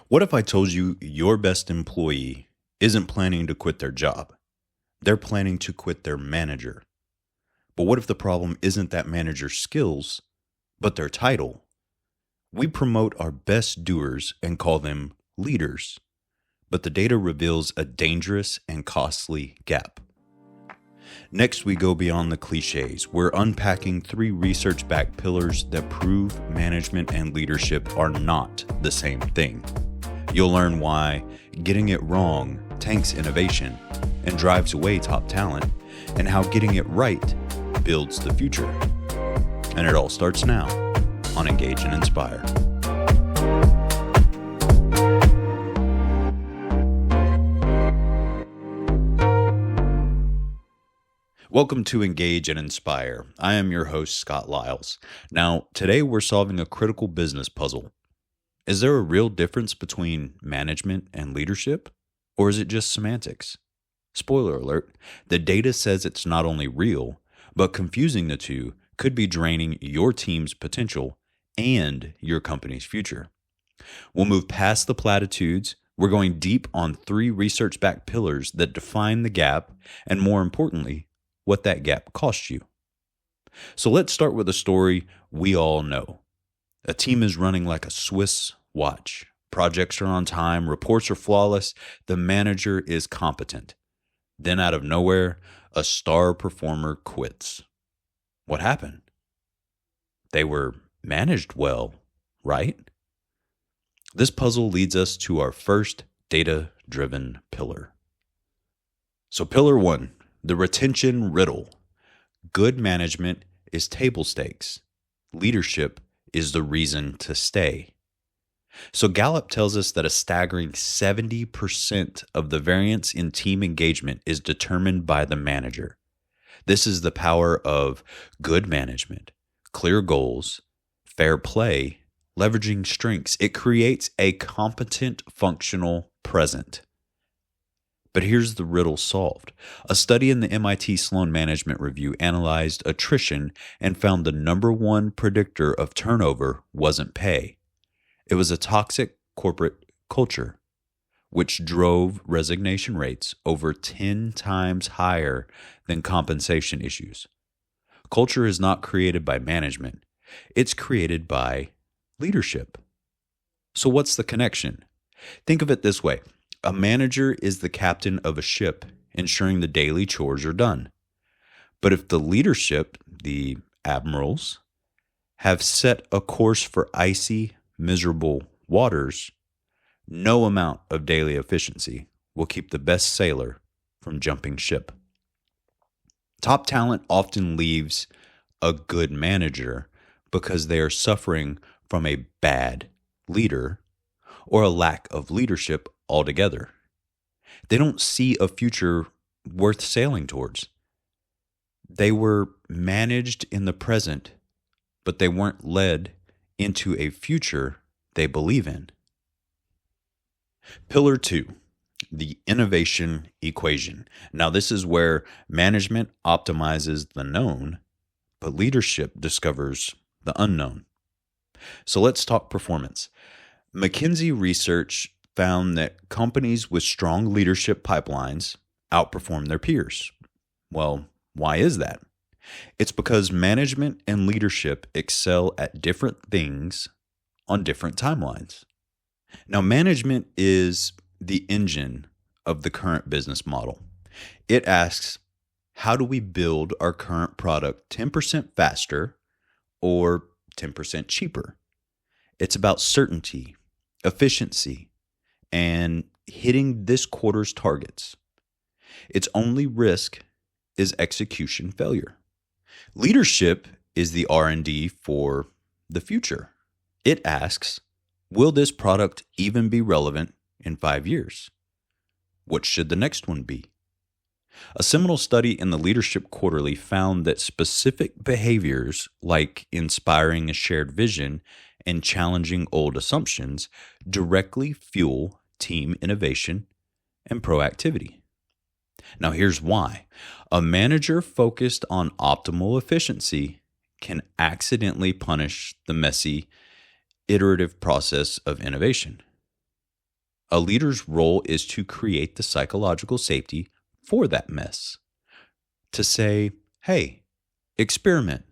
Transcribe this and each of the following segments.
What if I told you your best employee isn't planning to quit their job? They're planning to quit their manager. But what if the problem isn't that manager's skills, but their title? We promote our best doers and call them leaders. But the data reveals a dangerous and costly gap. Next, we go beyond the clichés. We're unpacking 3 research-backed pillars that prove management and leadership are not the same thing. You'll learn why getting it wrong tanks innovation and drives away top talent, and how getting it right builds the future. And it all starts now on Engage and Inspire. Welcome to Engage and Inspire. I am your host, Scott Liles. Now, today we're solving a critical business puzzle. Is there a real difference between management and leadership, or is it just semantics? Spoiler alert, the data says it's not only real, but confusing the two could be draining your team's potential and your company's future. We'll move past the platitudes. We're going deep on 3 research-backed pillars that define the gap, and more importantly, what that gap costs you. So let's start with a story we all know. A team is running like a Swiss watch. Projects are on time, reports are flawless, the manager is competent. Then out of nowhere, a star performer quits. What happened? They were managed well, right? This puzzle leads us to our first data-driven pillar. So pillar 1, the retention riddle. Good management is table stakes. Leadership is the reason to stay. So Gallup tells us that a staggering 70% of the variance in team engagement is determined by the manager. This is the power of good management, clear goals, fair play, leveraging strengths. It creates a competent, functional present. But here's the riddle solved. A study in the MIT Sloan Management Review analyzed attrition and found the number one predictor of turnover wasn't pay. It was a toxic corporate culture, which drove resignation rates over 10 times higher than compensation issues. Culture is not created by management. It's created by leadership. So what's the connection? Think of it this way. A manager is the captain of a ship, ensuring the daily chores are done. But if the leadership, the admirals, have set a course for icy, miserable waters, no amount of daily efficiency will keep the best sailor from jumping ship. Top talent often leaves a good manager because they are suffering from a bad leader or a lack of leadership altogether. They don't see a future worth sailing towards. They were managed in the present, but they weren't led into a future they believe in. Pillar 2, the innovation equation. Now, this is where management optimizes the known, but leadership discovers the unknown. So let's talk performance. McKinsey research found that companies with strong leadership pipelines outperform their peers. Well, why is that? It's because management and leadership excel at different things on different timelines. Now, management is the engine of the current business model. It asks, how do we build our current product 10% faster or 10% cheaper? It's about certainty, efficiency, and hitting this quarter's targets. Its only risk is execution failure. Leadership is the R&D for the future. It asks, will this product even be relevant in 5 years? What should the next one be? A seminal study in the Leadership Quarterly found that specific behaviors like inspiring a shared vision and challenging old assumptions directly fuel team innovation and proactivity. Now, here's why. A manager focused on optimal efficiency can accidentally punish the messy, iterative process of innovation. A leader's role is to create the psychological safety for that mess. To say, hey, experiment,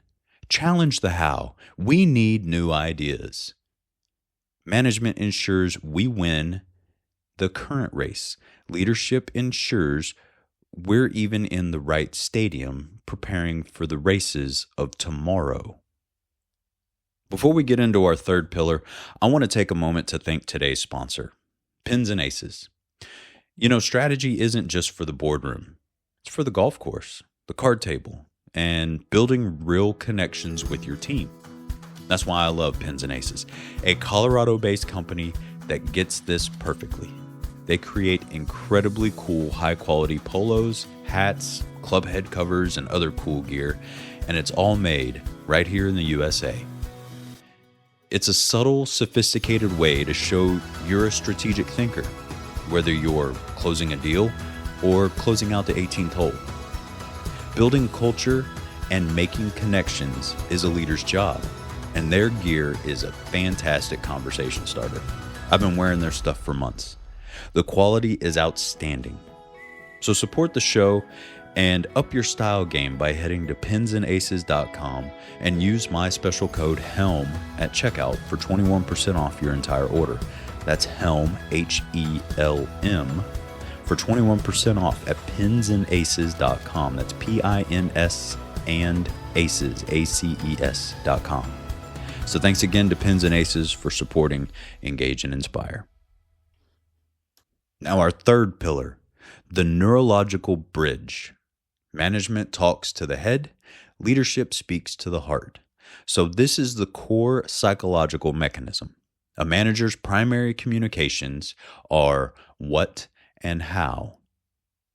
challenge the how. We need new ideas. Management ensures we win the current race. Leadership ensures we're even in the right stadium preparing for the races of tomorrow. Before we get into our third pillar, I want to take a moment to thank today's sponsor, Pins and Aces. You know, strategy isn't just for the boardroom. It's for the golf course, the card table, and building real connections with your team. That's why I love Pins and Aces, a Colorado-based company that gets this perfectly. They create incredibly cool, high-quality polos, hats, club head covers, and other cool gear, and it's all made right here in the USA. It's a subtle, sophisticated way to show you're a strategic thinker, whether you're closing a deal or closing out the 18th hole. Building culture and making connections is a leader's job, and their gear is a fantastic conversation starter. I've been wearing their stuff for months. The quality is outstanding. So support the show and up your style game by heading to pinsandaces.com and use my special code HELM at checkout for 21% off your entire order. That's HELM, H-E-L-M, for 21% off at pinsandaces.com. That's P-I-N-S and aces, A-C-E-S.com. So thanks again to Pins and Aces for supporting Engage and Inspire. Now our third pillar, the Neurological Bridge. Management talks to the head, leadership speaks to the heart. So this is the core psychological mechanism. A manager's primary communications are what and how.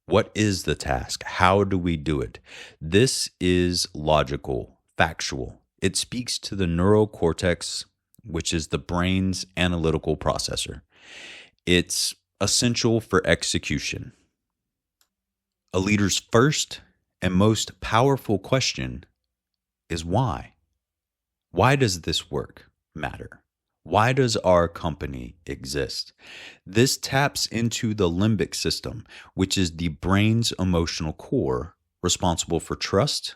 What is the task? How do we do it? This is logical, factual. It speaks to the neural cortex, which is the brain's analytical processor. It's essential for execution. A leader's first and most powerful question is why? Why does this work matter? Why does our company exist? This taps into the limbic system, which is the brain's emotional core responsible for trust,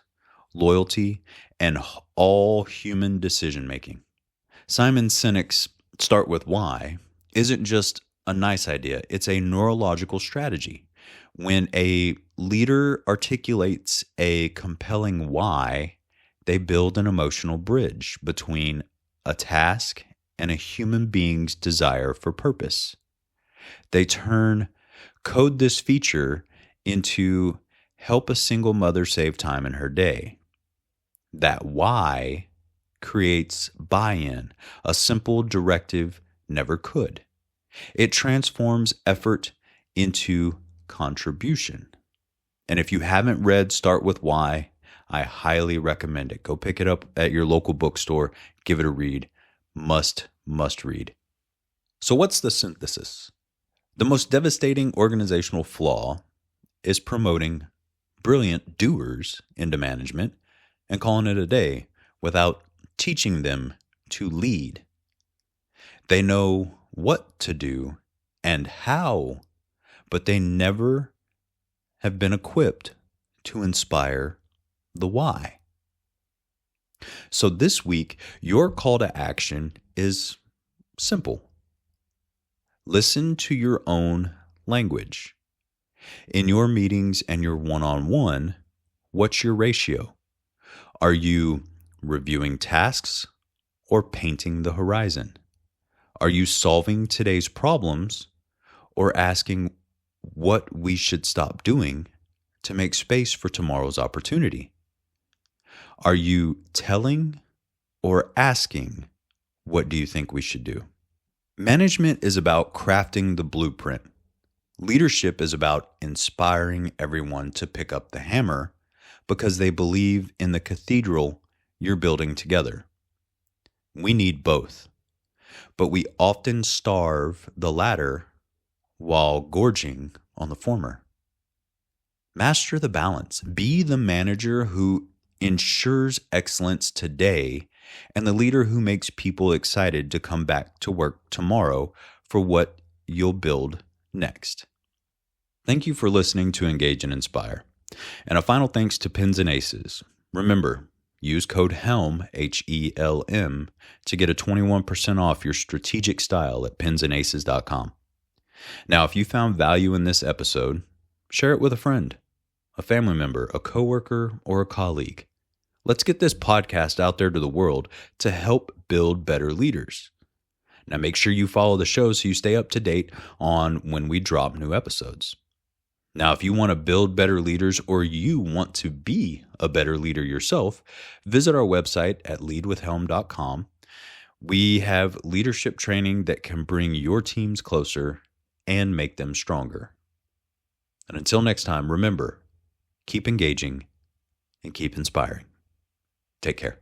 loyalty, and all human decision making. Simon Sinek's "Start with Why" isn't just a nice idea, it's a neurological strategy. When a leader articulates a compelling why, they build an emotional bridge between a task and a human being's desire for purpose. They code this feature into help a single mother save time in her day. That why creates buy-in. A simple directive never could. It transforms effort into contribution. And if you haven't read Start With Why, I highly recommend it. Go pick it up at your local bookstore. Give it a read. Must read. So what's the synthesis? The most devastating organizational flaw is promoting brilliant doers into management and calling it a day without teaching them to lead. They know what to do and how, but they never have been equipped to inspire the why. So this week, your call to action is simple. Listen to your own language. In your meetings and your one-on-one, what's your ratio? Are you reviewing tasks or painting the horizon? Are you solving today's problems or asking what we should stop doing to make space for tomorrow's opportunity? Are you telling or asking, what do you think we should do? Management is about crafting the blueprint. Leadership is about inspiring everyone to pick up the hammer because they believe in the cathedral you're building together. We need both, but we often starve the latter while gorging on the former. Master the balance. Be the manager who ensures excellence today and the leader who makes people excited to come back to work tomorrow for what you'll build next. Thank you for listening to Engage and Inspire. And a final thanks to Pins and Aces. Remember, use code HELM, HELM, to get a 21% off your strategic style at pinsandaces.com. Now, if you found value in this episode, share it with a friend, a family member, a coworker, or a colleague. Let's get this podcast out there to the world to help build better leaders. Now, make sure you follow the show so you stay up to date on when we drop new episodes. Now, if you want to build better leaders or you want to be a better leader yourself, visit our website at leadwithhelm.com. We have leadership training that can bring your teams closer and make them stronger. And until next time, remember, keep engaging and keep inspiring. Take care.